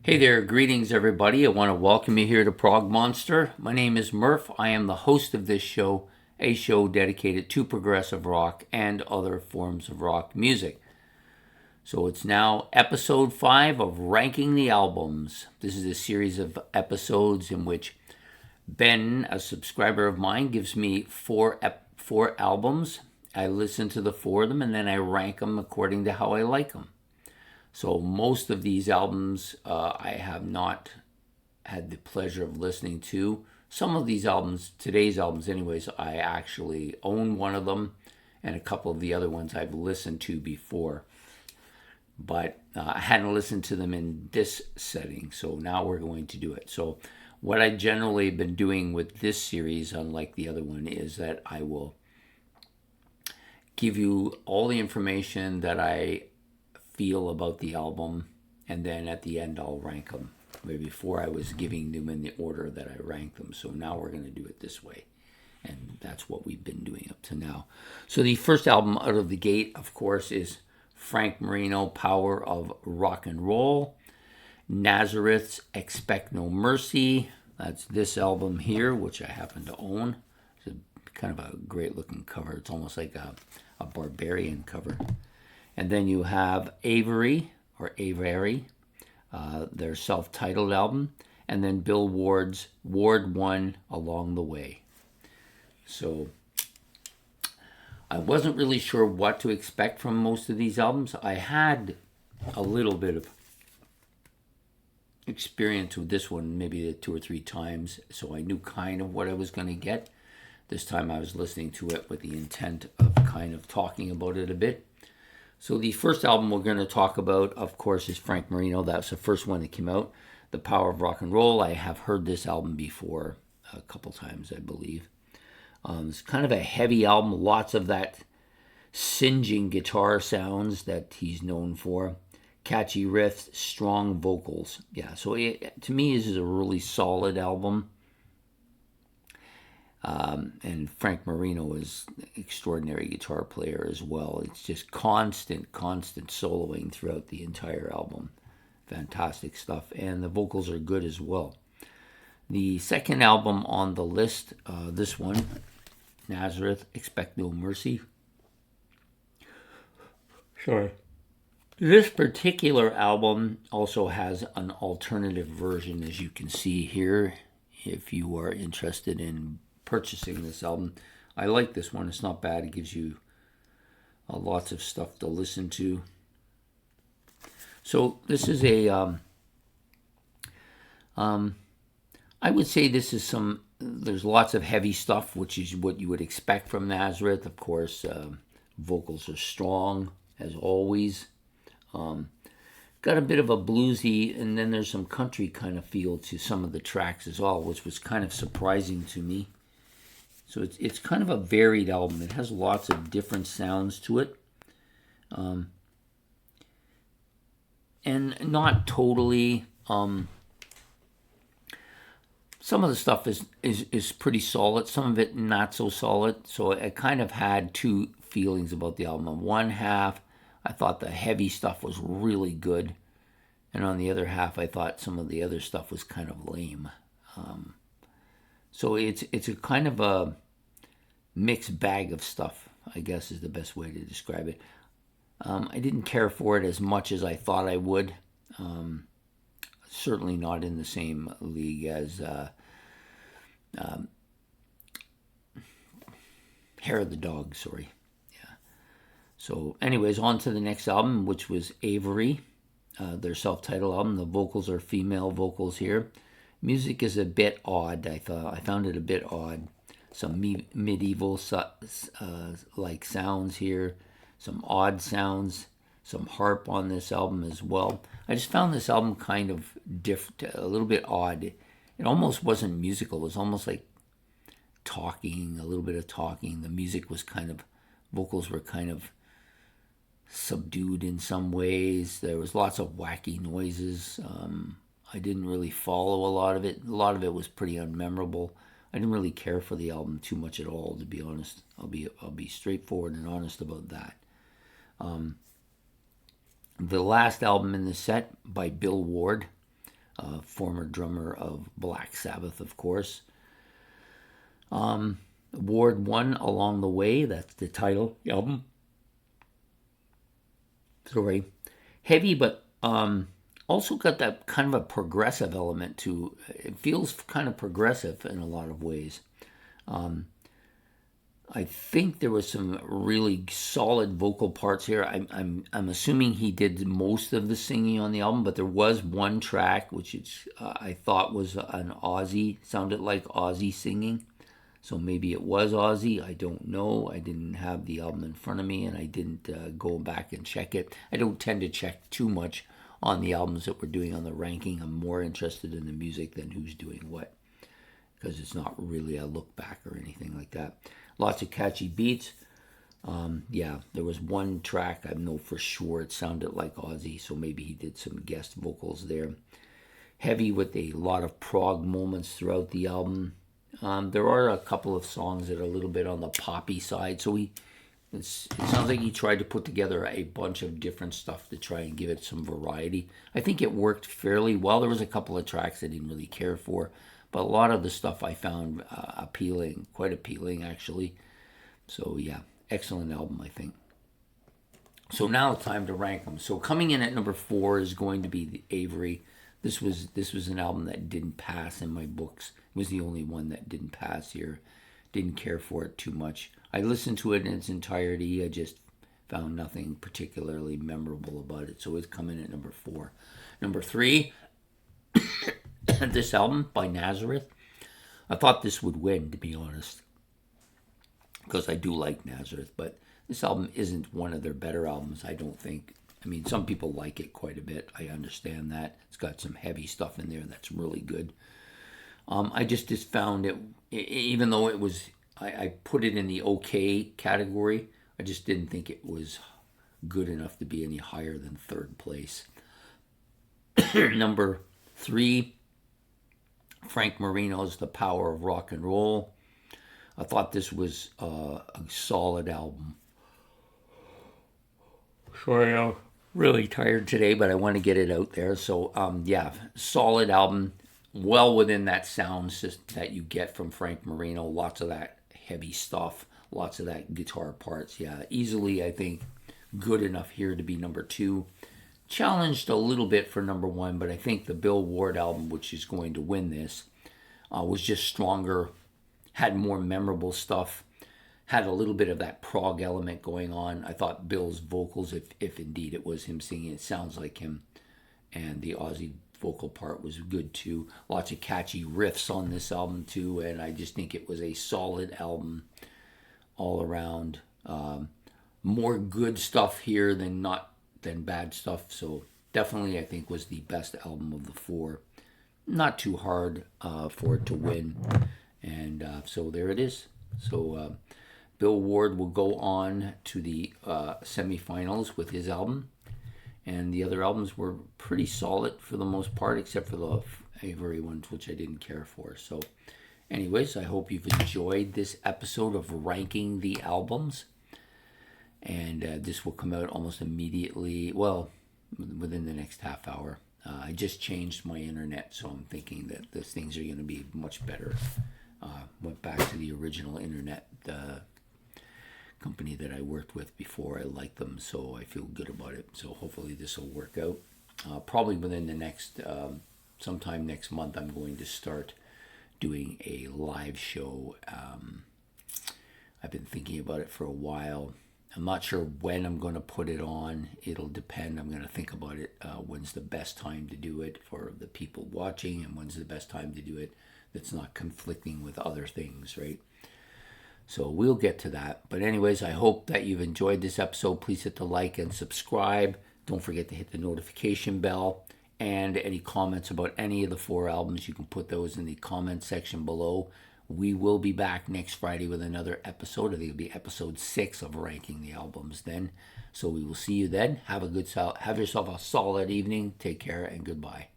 Hey there, greetings everybody. I want to welcome you here to Prog Monster. My name is Murph. I am the host of this show, a show dedicated to progressive rock and other forms of rock music. So it's now episode 5 of Ranking the Albums. This is a series of episodes in which Ben, a subscriber of mine, gives me four albums. I listen to the 4 of them and then I rank them according to how I like them. So most of these albums I have not had the pleasure of listening to. Some of these albums, today's albums anyways, I actually own one of them, and a couple of the other ones I've listened to before. But I hadn't listened to them in this setting, so now we're going to do it. So what I generally have been doing with this series, unlike the other one, is that I will give you all the information that I feel about the album, and then at the end I'll rank them. But before I was giving them in the order that I ranked them, so now we're going to do it this way, and that's what we've been doing up to now. So the first album out of the gate, of course, is Frank Marino, Power of Rock and Roll. Nazareth's Expect No Mercy, that's this album here, which I happen to own. It's kind of a great looking cover. It's almost like a barbarian cover. And then you have Aviary, or Aviary, their self-titled album, and then Bill Ward's Ward 1, Along the Way. So I wasn't really sure what to expect from most of these albums. I had a little bit of experience with this one, maybe 2 or 3 times, so I knew kind of what I was going to get. This time I was listening to it with the intent of kind of talking about it a bit. So the first album we're going to talk about, of course, is Frank Marino. That's the first one that came out, The Power of Rock and Roll. I have heard this album before a couple times, I believe. It's kind of a heavy album, lots of that singeing guitar sounds that he's known for. Catchy riffs, strong vocals. Yeah, so to me, this is a really solid album. And Frank Marino is an extraordinary guitar player as well. It's just constant soloing throughout the entire album. Fantastic stuff. And the vocals are good as well. The second album on the list, this one, Nazareth, Expect No Mercy. Sorry. This particular album also has an alternative version, as you can see here, if you are interested in purchasing this album. I like this one. It's not bad. It gives you lots of stuff to listen to. So this is I would say this is there's lots of heavy stuff, which is what you would expect from Nazareth. Of course, vocals are strong, as always. Got a bit of a bluesy, and then there's some country kind of feel to some of the tracks as well, which was kind of surprising to me. So it's kind of a varied album. It has lots of different sounds to it. And not totally... some of the stuff is pretty solid. Some of it not so solid. So I kind of had 2 feelings about the album. On one half, I thought the heavy stuff was really good. And on the other half, I thought some of the other stuff was kind of lame. So it's a kind of a mixed bag of stuff, I guess is the best way to describe it. I didn't care for it as much as I thought I would. Certainly not in the same league as Hair of the Dog, sorry. Yeah. So anyways, on to the next album, which was Aviary, their self-titled album. The vocals are female vocals here. Music is a bit odd. I found it a bit odd. Some medieval like sounds here, some odd sounds, some harp on this album as well. I just found this album kind of different, a little bit odd. It almost wasn't musical. It was almost like talking, a little bit of talking. The music was vocals were kind of subdued in some ways. There was lots of wacky noises. I didn't really follow a lot of it. A lot of it was pretty unmemorable. I didn't really care for the album too much at all, to be honest. I'll be straightforward and honest about that. The last album in the set by Bill Ward former drummer of Black Sabbath, of course. Ward 1, Along the Way, that's the title album. Sorry. Heavy, but also got that kind of a progressive element to it. Feels kind of progressive in a lot of ways. I think there was some really solid vocal parts here. I'm assuming he did most of the singing on the album, but there was one track which I thought was an Ozzy, sounded like Ozzy singing. So maybe it was Ozzy. I don't know. I didn't have the album in front of me, and I didn't go back and check it. I don't tend to check too much on the albums that we're doing on the ranking. I'm more interested in the music than who's doing what, because it's not really a look back or anything like that. Lots of catchy beats. There was one track I know for sure it sounded like Ozzy, so maybe he did some guest vocals there. Heavy with a lot of prog moments throughout the album. There are a couple of songs that are a little bit on the poppy side, so it sounds like he tried to put together a bunch of different stuff to try and give it some variety. I think it worked fairly well. There was a couple of tracks I didn't really care for, but a lot of the stuff I found appealing, quite appealing actually. So yeah, excellent album, I think. So now it's time to rank them. So coming in at number 4 is going to be the Aviary. This was an album that didn't pass in my books. It was the only one that didn't pass here. Didn't care for it too much. I listened to it in its entirety. I just found nothing particularly memorable about it. So it's coming at number 4. Number 3, this album by Nazareth. I thought this would win, to be honest, because I do like Nazareth, but this album isn't one of their better albums, I don't think. I mean, some people like it quite a bit. I understand that. It's got some heavy stuff in there that's really good. I just found it, even though it was, I put it in the okay category, I just didn't think it was good enough to be any higher than 3rd place. Number 3, Frank Marino's The Power of Rock and Roll. I thought this was a solid album. Sorry, I'm really tired today, but I want to get it out there. So, solid album. Well within that sound system that you get from Frank Marino. Lots of that heavy stuff. Lots of that guitar parts. Yeah, easily, I think, good enough here to be number 2. Challenged a little bit for number 1, but I think the Bill Ward album, which is going to win this, was just stronger, had more memorable stuff, had a little bit of that prog element going on. I thought Bill's vocals, if indeed it was him singing, it sounds like him, and the Ozzy vocal part was good too. Lots of catchy riffs on this album too, and I just think it was a solid album all around. More good stuff here than bad stuff, so definitely I think was the best album of the 4. Not too hard for it to win, and so there it is. So Bill Ward will go on to the semifinals with his album, and the other albums were pretty solid for the most part, except for the Aviary ones, which I didn't care for. So anyways, I hope you've enjoyed this episode of ranking the albums, and this will come out almost immediately, well, within the next half hour. I just changed my internet, so I'm thinking that these things are going to be much better. Went back to the original internet company that I worked with before. I liked them, so I feel good about it. So hopefully this will work out. Probably within the next, sometime next month, I'm going to start doing a live show. I've been thinking about it for a while. I'm not sure when I'm going to put it on. It'll depend. I'm going to think about it. When's the best time to do it for the people watching, and when's the best time to do it that's not conflicting with other things, right? So we'll get to that. But anyways, I hope that you've enjoyed this episode. Please hit the like and subscribe. Don't forget to hit the notification bell. And any comments about any of the 4 albums, you can put those in the comment section below. We will be back next Friday with another episode. I think it'll be episode 6 of ranking the albums then. So we will see you then. Have yourself a solid evening. Take care and goodbye.